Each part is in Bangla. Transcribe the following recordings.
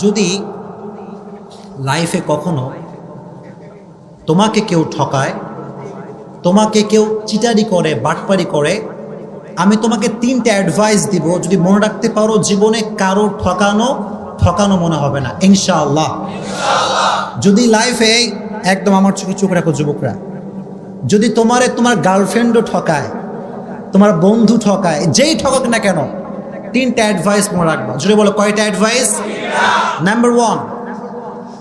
যদি লাইফে কখনো তোমাকে কেউ ঠকায়, তোমাকে কেউ চিটারি করে, বাটপারি করে, আমি তোমাকে 3টা অ্যাডভাইস দিব। যদি মনে রাখতে পারো, জীবনে কারো ঠকানো মনে হবে না ইনশাআল্লাহ। যদি লাইফে একদম আমার চোখে চোখ রাখো যুবকরা, যদি তোমার গার্লফ্রেন্ডও ঠকায়, তোমার বন্ধু ঠকায়, যেই ঠকাক না কেন, 3টা অ্যাডভাইস মনে রাখবা। যদি বলো কয়টা অ্যাডভাইস? নাম্বার 1,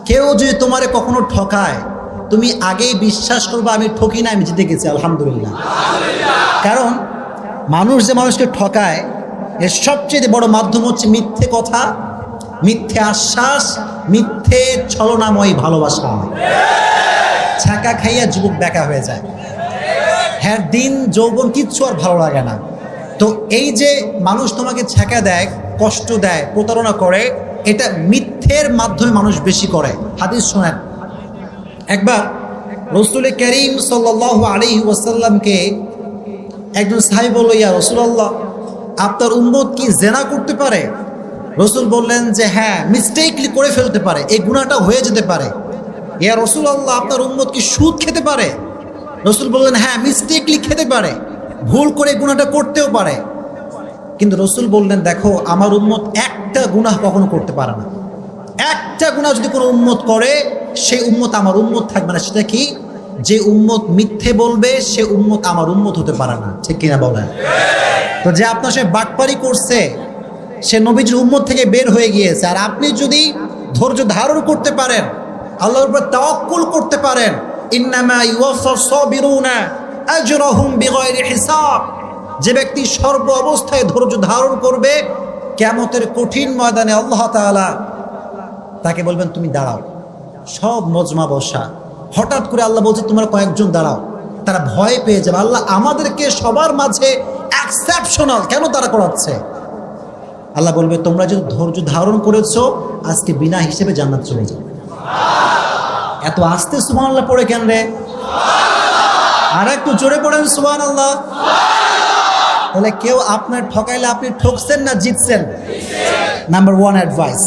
কেউ যদি তোমারে কখনো ঠকায়, তুমি আগেই বিশ্বাস করবা আমি ঠকি না, আমি জিতে গেছি আলহামদুলিল্লাহ। কারণ মানুষ যে মানুষকে ঠকায়, এর সবচেয়ে বড় মাধ্যম হচ্ছে মিথ্যে কথা, মিথ্যে আশ্বাস, মিথ্যে ছলনাময় ভালোবাসা। ছাকা খাইয়া যুবক বেকা হয়ে যায়, হ্যাঁ দিন যৌবন কিচ্ছু আর ভালো লাগে না। তো এই যে মানুষ তোমাকে ছ্যাঁকা দেয়, কষ্ট দেয়, প্রতারণা করে, এটা মিথ্যের মাধ্যমে মানুষ বেশি করে। হাদিস শোনেন, একবার রাসূল করিম সাল্লাল্লাহু আলাইহি ওয়াসাল্লামকে একজন সাহাবী বলল, ইয়া রাসূলুল্লাহ, আপনার উম্মত কি জেনা করতে পারে? রাসূল বললেন যে হ্যাঁ, মিস্টেকলি করে ফেলতে পারে, এই গুনাহটা হয়ে যেতে পারে। ইয়া রাসূলুল্লাহ, আপনার উম্মত কি সুদ খেতে পারে? রাসূল বললেন হ্যাঁ, মিস্টেকলি খেতে পারে, ভুল করে গুনাহটা করতেও পারে। কিন্তু রাসূল বললেন দেখো, আমার উম্মত একটা গুনাহ কখনো করতে পারে না। একটা গুনাহ যদি কোনো উম্মত করে, সেই উম্মত আমার উম্মত থাকবে না। সেটা কি? যে উম্মত মিথ্যে বলবে, সে উম্মত আমার উম্মত হতে পারে না। ঠিক কিনা বলেন? তো যে আপনার সে বাটপারি করছে, সে নবীজির উম্মত থেকে বের হয়ে গিয়েছে। আর আপনি যদি ধৈর্য ধারণ করতে পারেন, আল্লাহর উপর তাওয়াক্কুল করতে পারেন, ইন্নামা ইউওয়াফাস সাবিরুনা আজরাহুম বিগাইরি হিসাব, যে ব্যক্তি সর্ব অবস্থায় ধৈর্য ধারণ করবে, কিয়ামতের কঠিন ময়দানে আল্লাহ তাআলা তাকে বলবেন তুমি দাঁড়াও। সব মজমা বসা, হঠাৎ করে আল্লাহ বলছে তোমরা কয়েকজন দাঁড়াও। তারা ভয় পেয়ে যাবে, আল্লাহ আমাদেরকে সবার মাঝে এক্সেপশনাল কেন তারা করাচ্ছে? আল্লাহ বলবে তোমরা যদি ধৈর্য ধারণ করেছো, আজকে বিনা হিসেবে জান্নাত চলে যাও। এত আস্তে সুবহানাল্লাহ পড়ে কেন রে? আর একটু জোরে পড়েন সুবহানাল্লাহ। তাহলে কেউ আপনার ঠকাইলে আপনি ঠকছেন না জিতছেন? Number 1 advice.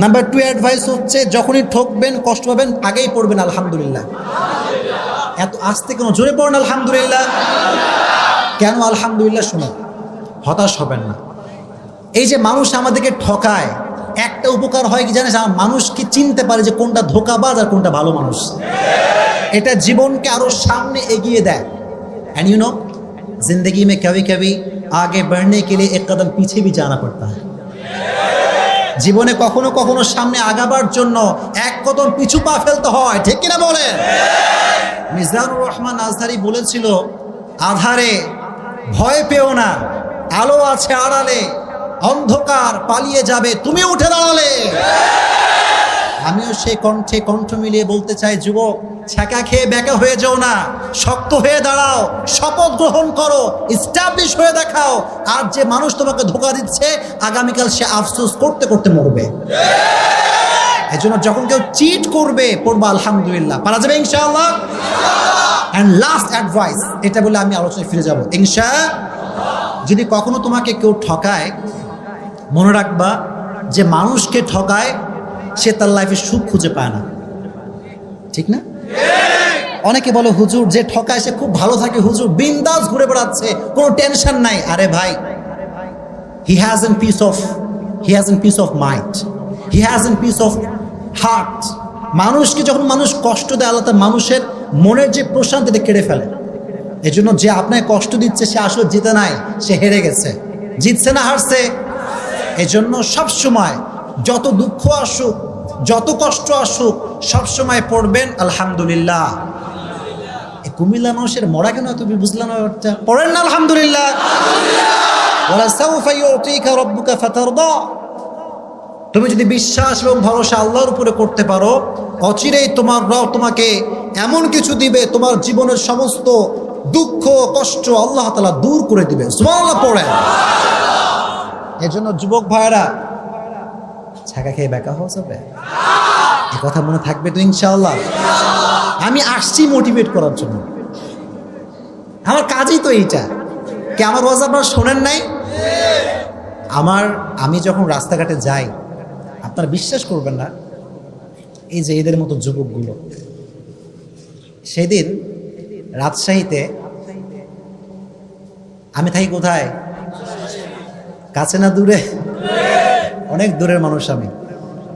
নাম্বার 2 অ্যাডভাইস হচ্ছে, যখনই ঠকবেন, কষ্ট পাবেন, আগেই পড়বেন আলহামদুলিল্লাহ। এত আস্তে কেন? জোরে পড়েন আলহামদুলিল্লাহ। কেন আলহামদুলিল্লাহ? শুনুন, হতাশ হবেন না। এই যে মানুষ আমাদেরকে ঠকায়, একটা উপকার হয় কি জানিস? মানুষকে চিনতে পারে যে কোনটা ধোঁকাবাজ আর কোনটা ভালো মানুষ। এটা জীবনকে আরো সামনে এগিয়ে দেয়। एंड यू नो, जिंदगी में कभी कभी आगे बढ़ने के लिए एक कदम पीछे भी जाना पड़ता है। জীবনে কখনো কখনো সামনে আগাবার জন্য এক কদম পিছু পা ফেলতে হয়। ঠিক কিনা বলেন? মিজানুর রহমান আজহারি বলেছিল, আধারে ভয় পেও না, আলো আছে আড়ালে, অন্ধকার পালিয়ে যাবে তুমি উঠে দাঁড়ালে। আমিও সেই কণ্ঠে কণ্ঠ মিলিয়ে বলতে চাই, যুবক, ছ্যাঁকা খেয়ে বেঁকা হয়ে যাও না, শক্ত হয়ে দাঁড়াও, শপথ গ্রহণ করো, এস্টাবলিশ হয়ে দেখাও। আর যে মানুষ তোমাকে ধোঁকা দিচ্ছে, আগামীকাল সে আফসোস করতে করতে মরবে। এই জন্য যখন কেউ চিট করবে, পড়বা আলহামদুলিল্লাহ। পারা যাবে ইনশাআল্লাহ। এন্ড লাস্ট অ্যাডভাইস, এটা বলে আমি আলোচনায় ফিরে যাব ইনশাআল্লাহ। যদি কখনো তোমাকে কেউ ঠকায়, মনে রাখবা যে মানুষকে ঠকায়, সে তার লাইফে সুখ খুঁজে পায় না। ঠিক না? অনেকে বলে হুজুর, যে ঠকায় সে খুব ভালো থাকে, হুজুর বিন্দাস ঘুরে বেড়াচ্ছে, কোনো টেনশন নাই। আরে ভাই, he has N piece of mind, he has N piece of heart. মানুষকে যখন মানুষ কষ্ট দেয়, আল্লাহ তার মানুষের মনের যে প্রশান্তিটা কেড়ে ফেলে। এই জন্য যে আপনাকে কষ্ট দিচ্ছে, সে আসলে জিতে নাই, সে হেরে গেছে। জিতছে না হারছে? এই জন্য সবসময় যত দুঃখ আসুক, যত কষ্ট আসুক, সবসময় পড়বেন আলহামদুলিল্লাহ। এই কুমিল্লা মানুষের মরা কেন তুমি বুঝলাম না? পড়েন না আলহামদুলিল্লাহ। ওয়ালা সাউফা ইউতিকা রাব্বুকা ফাতারদা। তুমি যদি বিশ্বাস এবং ভরসা আল্লাহর উপরে করতে পারো, অচিরেই তোমার রব তোমাকে এমন কিছু দিবে, তোমার জীবনের সমস্ত দুঃখ কষ্ট আল্লাহ তাআলা দূর করে দিবে। সুবহানাল্লাহ পড়েন। এই জন্য যুবক ভাইরা, ছাকা খেয়ে বেকা হওয়া যাবে? এই কথা মনে থাকবে তো ইনশাআল্লাহ। আমি আসছি মোটিভেট করার জন্য, আমার কাজই তো এইটা। কি আমার ওয়াজ আপনারা শোনেন নাই? আমি যখন রাস্তাঘাটে যাই, আপনারা বিশ্বাস করবেন না, এই যে এদের মতো যুবকগুলো, সেদিন রাজশাহীতে, আমি থাকি কোথায়, কাছে না দূরে, অনেক দূরের মানুষ আমি।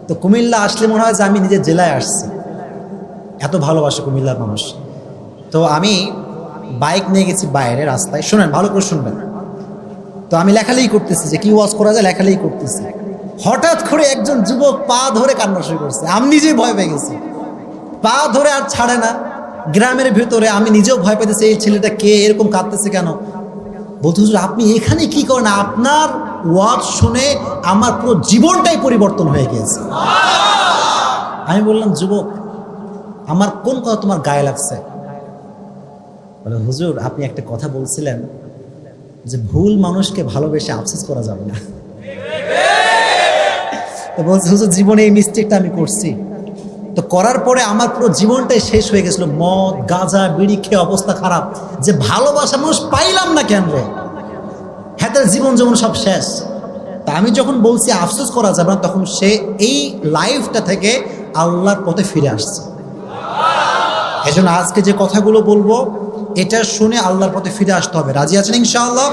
তো কুমিল্লা আসলে মনে হয় যে আমি নিজের জেলায় আসছি, এত ভালোবাসে কুমিল্লার মানুষ। তো আমি বাইক নিয়ে গেছি বাইরে রাস্তায়, শোনেন ভালো করে শুনবেন। তো আমি লেখালেখি করতেছি যে কি ওয়াজ করা যায়, লেখালেখি করতেছি। হঠাৎ করে একজন যুবক পা ধরে কান্না শুরু করছে, আমি নিজেই ভয় পেয়ে গেছি। পা ধরে আর ছাড়ে না, গ্রামের ভিতরে আমি নিজেও ভয় পেতেছি, এই ছেলেটা কে, এরকম কাঁদতেছে কেন। বলতে হুজুর আপনি এখানে কি করেন, আপনার ওয়াজ শুনে আমার পুরো জীবনটাই পরিবর্তন হয়ে গিয়েছে। আমি বললাম যুবক আমার কোন কথা তোমার গায়ে লাগছে? বলে হুজুর আপনি একটা কথা বলছিলেন যে ভুল মানুষকে ভালোবেসে আফসোস করা যাবে না। তো বলছে হুজুর জীবনে এই মিস্টেকটা আমি করছি, তো করার পরে আমার পুরো জীবনটাই শেষ হয়ে গেছিল, মদ গাঁজা বিড়ি খেয়ে অবস্থা খারাপ, যে ভালোবাসা মানুষ পাইলাম না কেন রে, হ্যাঁ তার জীবন যেমন সব শেষ। তা আমি যখন বলছি আফসোস করা যাবে না, তখন সে এই লাইফটা থেকে আল্লাহর পথে ফিরে আসছে। এজন্য আজকে যে কথাগুলো বলবো এটা শুনে আল্লাহর পথে ফিরে আসতে হবে। রাজি আছেন ইনশাআল্লাহ?